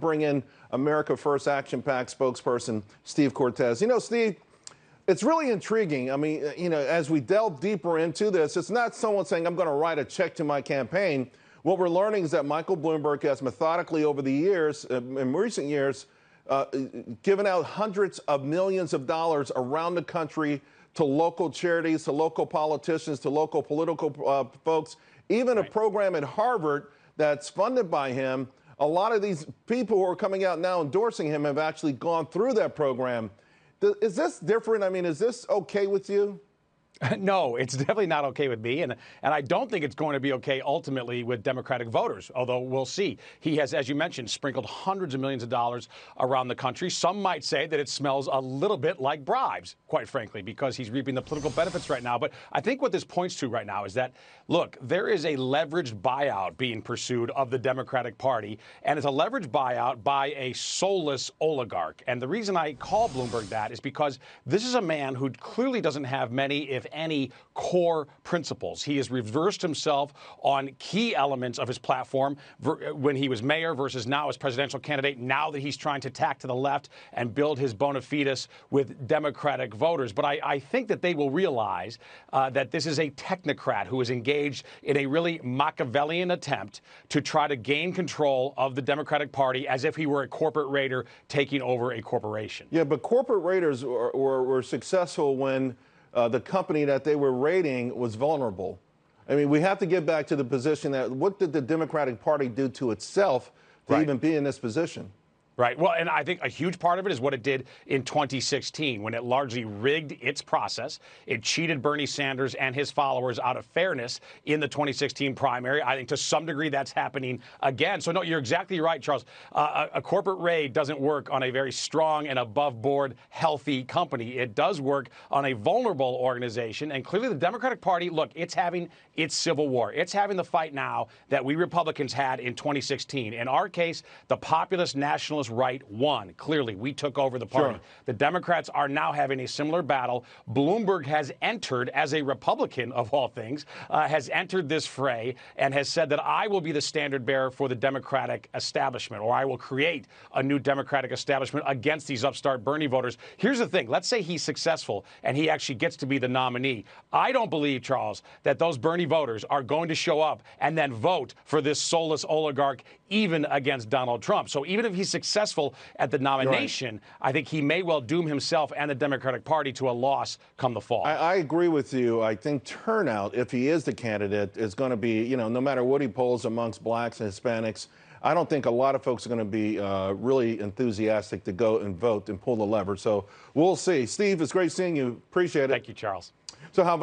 bring in America First Action PAC spokesperson Steve Cortes. Steve, it's really intriguing. I mean, as we delve deeper into this, it's not someone saying, I'm going to write a check to my campaign. What we're learning is that Michael Bloomberg has methodically over the years, in recent years, given out hundreds of millions of dollars around the country to local charities, to local politicians, to local political folks, even a program at Harvard that's funded by him. A lot of these people who are coming out now endorsing him have actually gone through that program. Is this different? I mean, is this okay with you? No, it's definitely not okay with me, and I don't think it's going to be okay ultimately with Democratic voters, although we'll see. He has, as you mentioned, sprinkled hundreds of millions of dollars around the country. Some might say that it smells a little bit like bribes, quite frankly, because he's reaping the political benefits right now. But I think what this points to right now is that, look, there is a leveraged buyout being pursued of the Democratic Party, and it's a leveraged buyout by a soulless oligarch. And the reason I call Bloomberg that is because this is a man who clearly doesn't have many, if any, core principles. He has reversed himself on key elements of his platform when he was mayor versus now as presidential candidate, now that he's trying to tack to the left and build his bona fides with Democratic voters. But I think that they will realize that this is a technocrat who is engaged in a really Machiavellian attempt to try to gain control of the Democratic Party as if he were a corporate raider taking over a corporation. Yeah, but corporate raiders were successful when the company that they were raiding was vulnerable. I mean, we have to get back to the position that what did the Democratic Party do to itself to even be in this position? Right. Well, and I think a huge part of it is what it did in 2016, when it largely rigged its process. It cheated Bernie Sanders and his followers out of fairness in the 2016 primary. I think to some degree that's happening again. So, no, you're exactly right, Charles. A corporate raid doesn't work on a very strong and above-board, healthy company. It does work on a vulnerable organization. And clearly the Democratic Party, look, it's having its civil war. It's having the fight now that we Republicans had in 2016. In our case, the populist nationalist right won. Clearly, we took over the party. Sure. The Democrats are now having a similar battle. Bloomberg has entered, as a Republican of all things, has entered this fray and has said that I will be the standard bearer for the Democratic establishment, or I will create a new Democratic establishment against these upstart Bernie voters. Here's the thing. Let's say he's successful and he actually gets to be the nominee. I don't believe, Charles, that those Bernie voters are going to show up and then vote for this soulless oligarch even against Donald Trump. So even if he's successful at the nomination, I think he may well doom himself and the Democratic Party to a loss come the fall. I agree with you. I think turnout, if he is the candidate, is going to be, no matter what he polls amongst blacks and Hispanics, I don't think a lot of folks are going to be really enthusiastic to go and vote and pull the lever. So we'll see. Steve, it's great seeing you. Appreciate it. Thank you, Charles. So how about